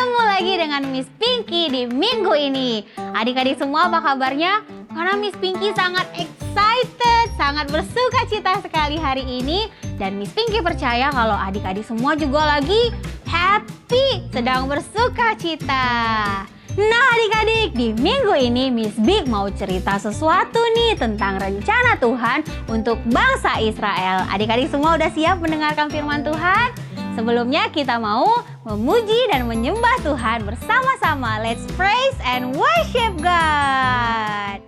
Ketemu lagi dengan Miss Pinky di minggu ini. Adik-adik semua apa kabarnya? Karena Miss Pinky sangat excited, sangat bersuka cita sekali hari ini. Dan Miss Pinky percaya kalau adik-adik semua juga lagi happy, sedang bersuka cita. Nah adik-adik, di minggu ini Miss Big mau cerita sesuatu nih tentang rencana Tuhan untuk bangsa Israel. Adik-adik semua udah siap mendengarkan firman Tuhan? Sebelumnya kita mau memuji dan menyembah Tuhan bersama-sama. Let's praise and worship God.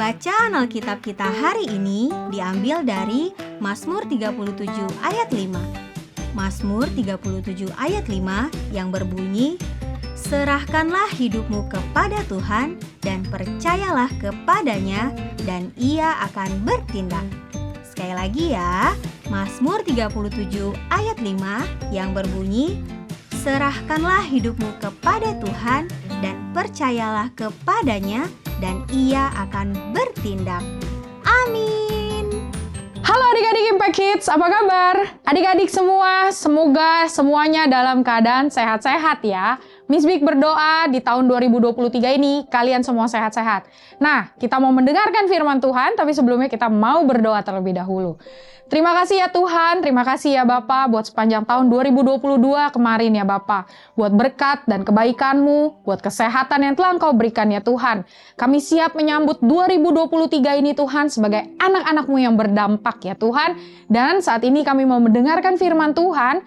Bacaan Alkitab kita hari ini diambil dari Mazmur 37 ayat 5. Mazmur 37 ayat 5 yang berbunyi, "Serahkanlah hidupmu kepada Tuhan dan percayalah kepadanya dan Ia akan bertindak." Sekali lagi ya, Mazmur 37 ayat 5 yang berbunyi, "Serahkanlah hidupmu kepada Tuhan dan percayalah kepadanya dan Ia akan bertindak." Amin. Halo adik-adik Impact Kids, apa kabar? Adik-adik semua, semoga semuanya dalam keadaan sehat-sehat ya. Miss Big berdoa di tahun 2023 ini kalian semua sehat-sehat. Nah, kita mau mendengarkan firman Tuhan, tapi sebelumnya kita mau berdoa terlebih dahulu. Terima kasih ya Tuhan, terima kasih ya Bapa buat sepanjang tahun 2022 kemarin ya Bapa. Buat berkat dan kebaikan-Mu, buat kesehatan yang telah Engkau berikan ya Tuhan. Kami siap menyambut 2023 ini Tuhan sebagai anak-anak-Mu yang berdampak ya Tuhan. Dan saat ini kami mau mendengarkan firman Tuhan.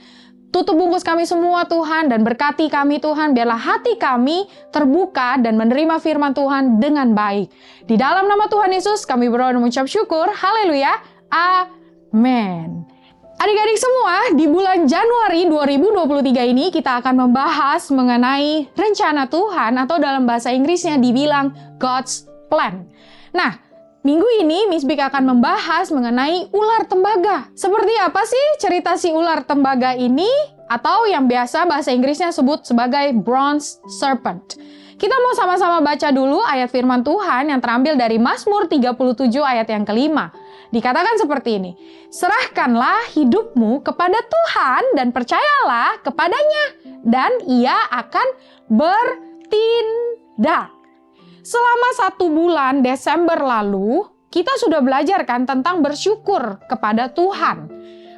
Tutup bungkus kami semua Tuhan dan berkati kami Tuhan. Biarlah hati kami terbuka dan menerima firman Tuhan dengan baik. Di dalam nama Tuhan Yesus kami berdoa dan mengucap syukur. Haleluya. Amin. Adik-adik semua, di bulan Januari 2023 ini kita akan membahas mengenai rencana Tuhan atau dalam bahasa Inggrisnya dibilang God's Plan. Nah, minggu ini Miss Big akan membahas mengenai ular tembaga. Seperti apa sih cerita si ular tembaga ini? Atau yang biasa bahasa Inggrisnya sebut sebagai bronze serpent. Kita mau sama-sama baca dulu ayat firman Tuhan yang terambil dari Mazmur 37 ayat yang kelima. Dikatakan seperti ini, "Serahkanlah hidupmu kepada Tuhan dan percayalah kepadanya, dan Ia akan bertindak." Selama 1 bulan Desember lalu, kita sudah belajar kan tentang bersyukur kepada Tuhan.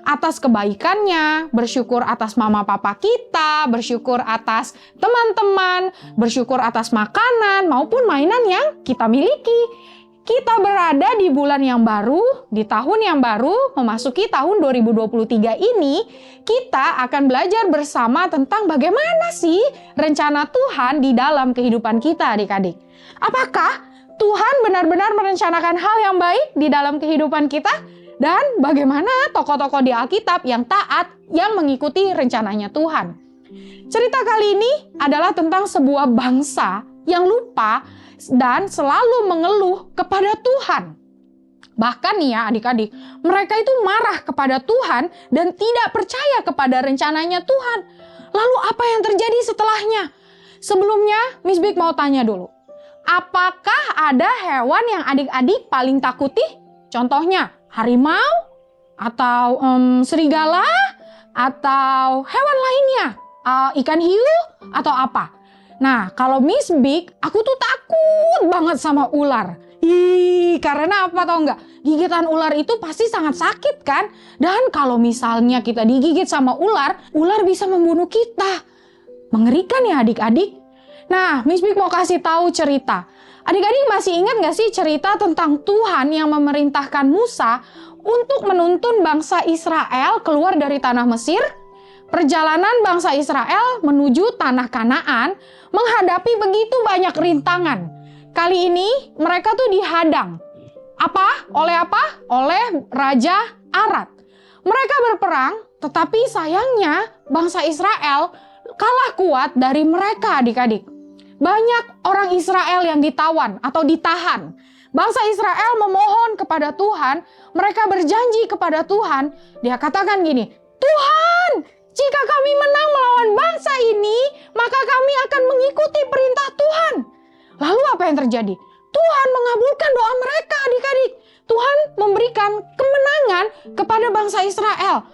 Atas kebaikannya, bersyukur atas mama papa kita, bersyukur atas teman-teman, bersyukur atas makanan maupun mainan yang kita miliki. Kita berada di bulan yang baru, di tahun yang baru, memasuki tahun 2023 ini, kita akan belajar bersama tentang bagaimana sih rencana Tuhan di dalam kehidupan kita, adik-adik. Apakah Tuhan benar-benar merencanakan hal yang baik di dalam kehidupan kita? Dan bagaimana tokoh-tokoh di Alkitab yang taat, yang mengikuti rencananya Tuhan? Cerita kali ini adalah tentang sebuah bangsa yang lupa dan selalu mengeluh kepada Tuhan. Bahkan nih ya adik-adik, mereka itu marah kepada Tuhan dan tidak percaya kepada rencananya Tuhan. Lalu apa yang terjadi setelahnya? Sebelumnya, Miss Big mau tanya dulu. Apakah ada hewan yang adik-adik paling takuti? Contohnya, harimau? Atau serigala? Atau hewan lainnya? Ikan hiu? Atau apa? Nah, kalau Miss Big, aku tuh takut banget sama ular. Karena apa tau nggak? Gigitan ular itu pasti sangat sakit kan? Dan kalau misalnya kita digigit sama ular, ular bisa membunuh kita. Mengerikan ya adik-adik? Nah, Miss Big mau kasih tahu cerita. Adik-adik masih ingat nggak sih cerita tentang Tuhan yang memerintahkan Musa untuk menuntun bangsa Israel keluar dari tanah Mesir? Perjalanan bangsa Israel menuju tanah Kanaan menghadapi begitu banyak rintangan. Kali ini mereka tuh dihadang. Oleh apa? Oleh Raja Arad. Mereka berperang, tetapi sayangnya bangsa Israel kalah kuat dari mereka adik-adik. Banyak orang Israel yang ditawan atau ditahan. Bangsa Israel memohon kepada Tuhan, mereka berjanji kepada Tuhan. Dia katakan gini, Tuhan, jika kami menang melawan bangsa ini, maka kami akan mengikuti perintah Tuhan. Lalu apa yang terjadi? Tuhan mengabulkan doa mereka adik-adik. Tuhan memberikan kemenangan kepada bangsa Israel.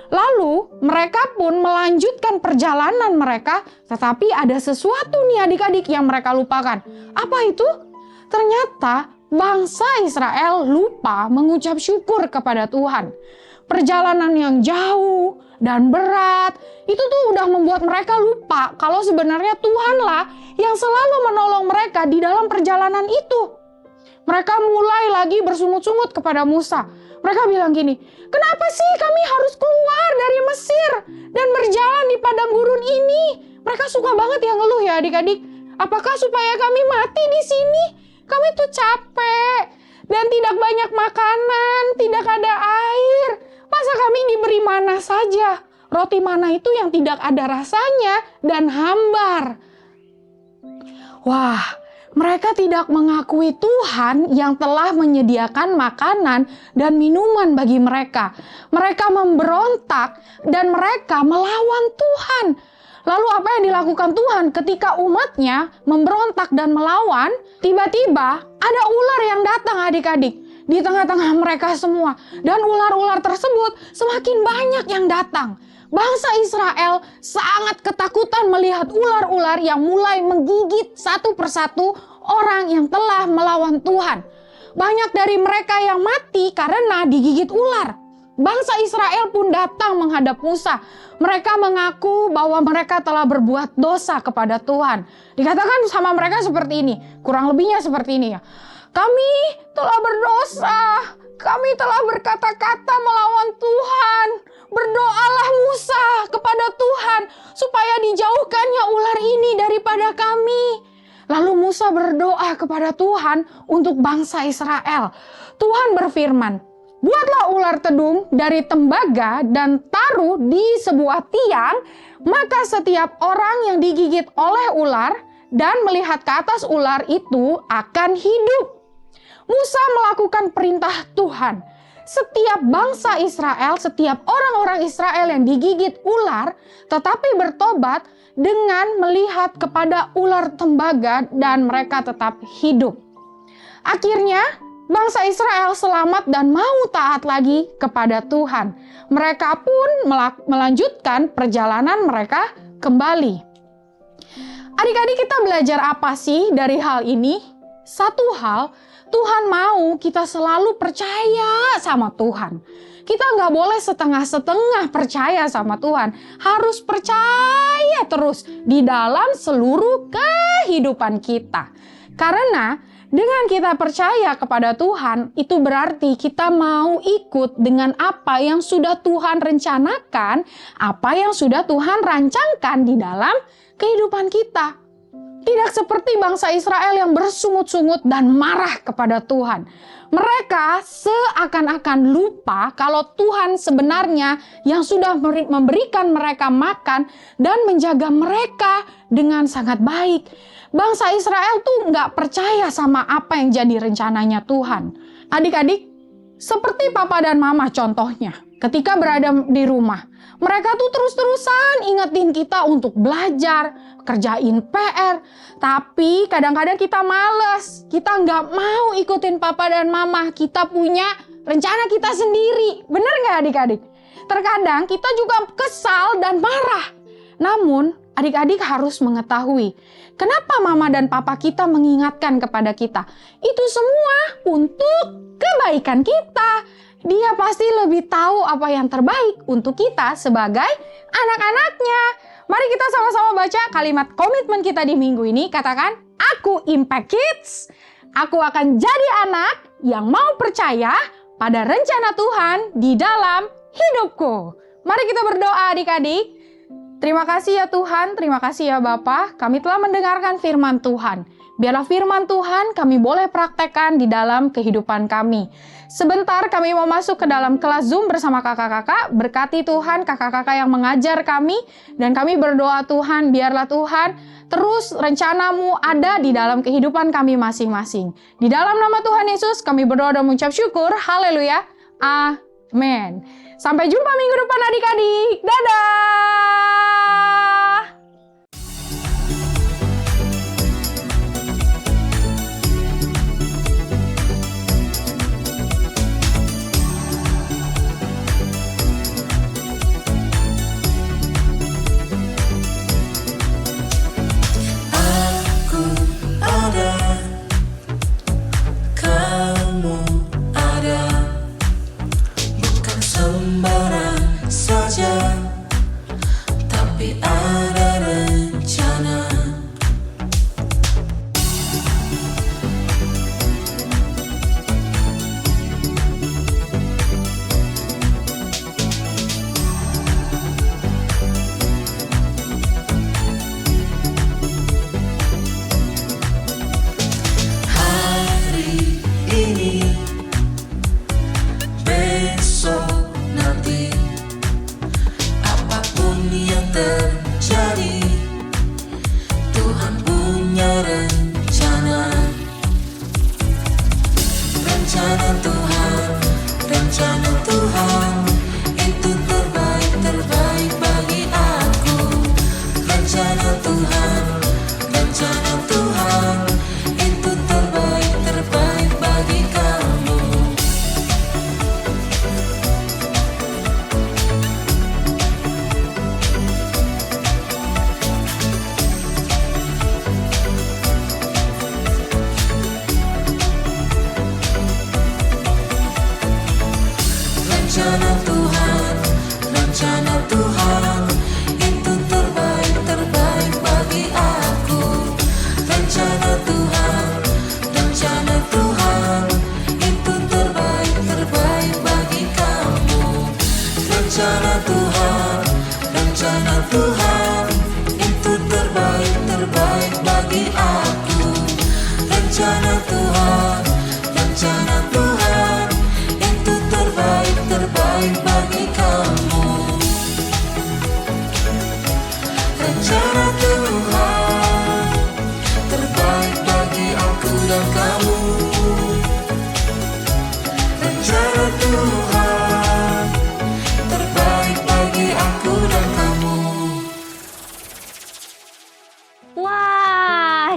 Lalu mereka pun melanjutkan perjalanan mereka, tetapi ada sesuatu nih adik-adik yang mereka lupakan. Apa itu? Ternyata bangsa Israel lupa mengucap syukur kepada Tuhan. Perjalanan yang jauh dan berat, itu tuh udah membuat mereka lupa kalau sebenarnya Tuhanlah yang selalu menolong mereka di dalam perjalanan itu. Mereka mulai lagi bersungut-sungut kepada Musa. Mereka bilang gini, kenapa sih kami harus keluar dari Mesir dan berjalan di padang gurun ini? Mereka suka banget yang ngeluh ya adik-adik. Apakah supaya kami mati di sini? Kami tuh capek dan tidak banyak makanan, tidak ada air. Masa kami diberi mana saja? Roti mana itu yang tidak ada rasanya dan hambar. Wah, mereka tidak mengakui Tuhan yang telah menyediakan makanan dan minuman bagi mereka. Mereka memberontak dan mereka melawan Tuhan. Lalu apa yang dilakukan Tuhan ketika umatnya memberontak dan melawan? Tiba-tiba ada ular yang datang adik-adik di tengah-tengah mereka semua. Dan ular-ular tersebut semakin banyak yang datang. Bangsa Israel sangat ketakutan melihat ular-ular yang mulai menggigit satu persatu orang yang telah melawan Tuhan. Banyak dari mereka yang mati karena digigit ular. Bangsa Israel pun datang menghadap Musa. Mereka mengaku bahwa mereka telah berbuat dosa kepada Tuhan. Dikatakan sama mereka seperti ini, kurang lebihnya seperti ini ya. Kami telah berdosa, kami telah berkata-kata melawan Tuhan. Berdoalah Musa kepada Tuhan supaya dijauhkannya ular ini daripada kami. Lalu Musa berdoa kepada Tuhan untuk bangsa Israel. Tuhan berfirman, buatlah ular tedung dari tembaga dan taruh di sebuah tiang, maka setiap orang yang digigit oleh ular dan melihat ke atas ular itu akan hidup. Musa melakukan perintah Tuhan. Setiap bangsa Israel, setiap orang-orang Israel yang digigit ular, tetapi bertobat dengan melihat kepada ular tembaga dan mereka tetap hidup. Akhirnya, bangsa Israel selamat dan mau taat lagi kepada Tuhan. Mereka pun melanjutkan perjalanan mereka kembali. Adik-adik, kita belajar apa sih dari hal ini? Satu hal, Tuhan mau kita selalu percaya sama Tuhan. Kita nggak boleh setengah-setengah percaya sama Tuhan. Harus percaya terus di dalam seluruh kehidupan kita. Karena Dengan kita percaya kepada Tuhan, itu berarti kita mau ikut dengan apa yang sudah Tuhan rencanakan, apa yang sudah Tuhan rancangkan di dalam kehidupan kita. Tidak seperti bangsa Israel yang bersungut-sungut dan marah kepada Tuhan. Mereka seakan-akan lupa kalau Tuhan sebenarnya yang sudah memberikan mereka makan dan menjaga mereka dengan sangat baik. Bangsa Israel tuh nggak percaya sama apa yang jadi rencananya Tuhan. Adik-adik, seperti papa dan mama contohnya, ketika berada di rumah, mereka tuh terus-terusan ingetin kita untuk belajar, kerjain PR. Tapi kadang-kadang kita males, kita nggak mau ikutin papa dan mama. Kita punya rencana kita sendiri. Bener nggak adik-adik? Terkadang kita juga kesal dan marah. Namun, adik-adik harus mengetahui, kenapa mama dan papa kita mengingatkan kepada kita. Itu semua untuk kebaikan kita. Dia pasti lebih tahu apa yang terbaik untuk kita sebagai anak-anaknya. Mari kita sama-sama baca kalimat komitmen kita di minggu ini. Katakan, aku Impact Kids. Aku akan jadi anak yang mau percaya pada rencana Tuhan di dalam hidupku. Mari kita berdoa adik-adik. Terima kasih ya Tuhan, terima kasih ya Bapa. Kami telah mendengarkan firman Tuhan. Biarlah firman Tuhan kami boleh praktekkan di dalam kehidupan kami. Sebentar kami mau masuk ke dalam kelas Zoom bersama kakak-kakak. Berkati Tuhan kakak-kakak yang mengajar kami. Dan kami berdoa Tuhan, biarlah Tuhan terus rencanamu ada di dalam kehidupan kami masing-masing. Di dalam nama Tuhan Yesus kami berdoa dan mengucap syukur. Haleluya. Amin. Sampai jumpa minggu depan adik-adik. Dadah!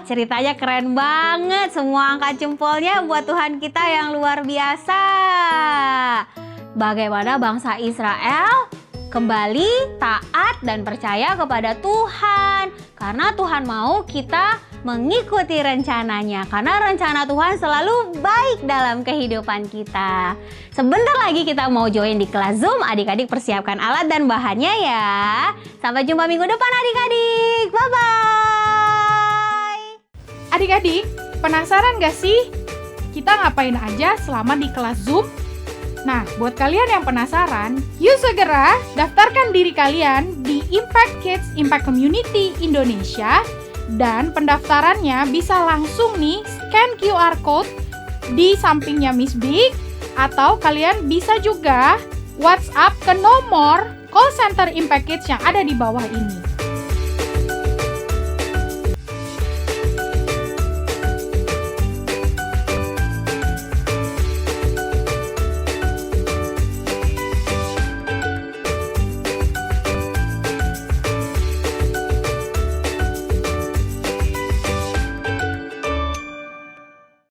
Ceritanya keren banget. Semua angkat jempolnya buat Tuhan kita yang luar biasa. Bagaimana bangsa Israel kembali taat dan percaya kepada Tuhan. Karena Tuhan mau kita mengikuti rencananya. Karena rencana Tuhan selalu baik dalam kehidupan kita. Sebentar lagi kita mau join di kelas Zoom. Adik-adik persiapkan alat dan bahannya ya. Sampai jumpa minggu depan adik-adik. Bye-bye. Adik-adik, penasaran gak sih? Kita ngapain aja selama di kelas Zoom? Nah, buat kalian yang penasaran, yuk segera daftarkan diri kalian di Impact Kids Impact Community Indonesia. Dan pendaftarannya bisa langsung nih scan QR Code di sampingnya Miss Big. Atau kalian bisa juga WhatsApp ke nomor call center Impact Kids yang ada di bawah ini.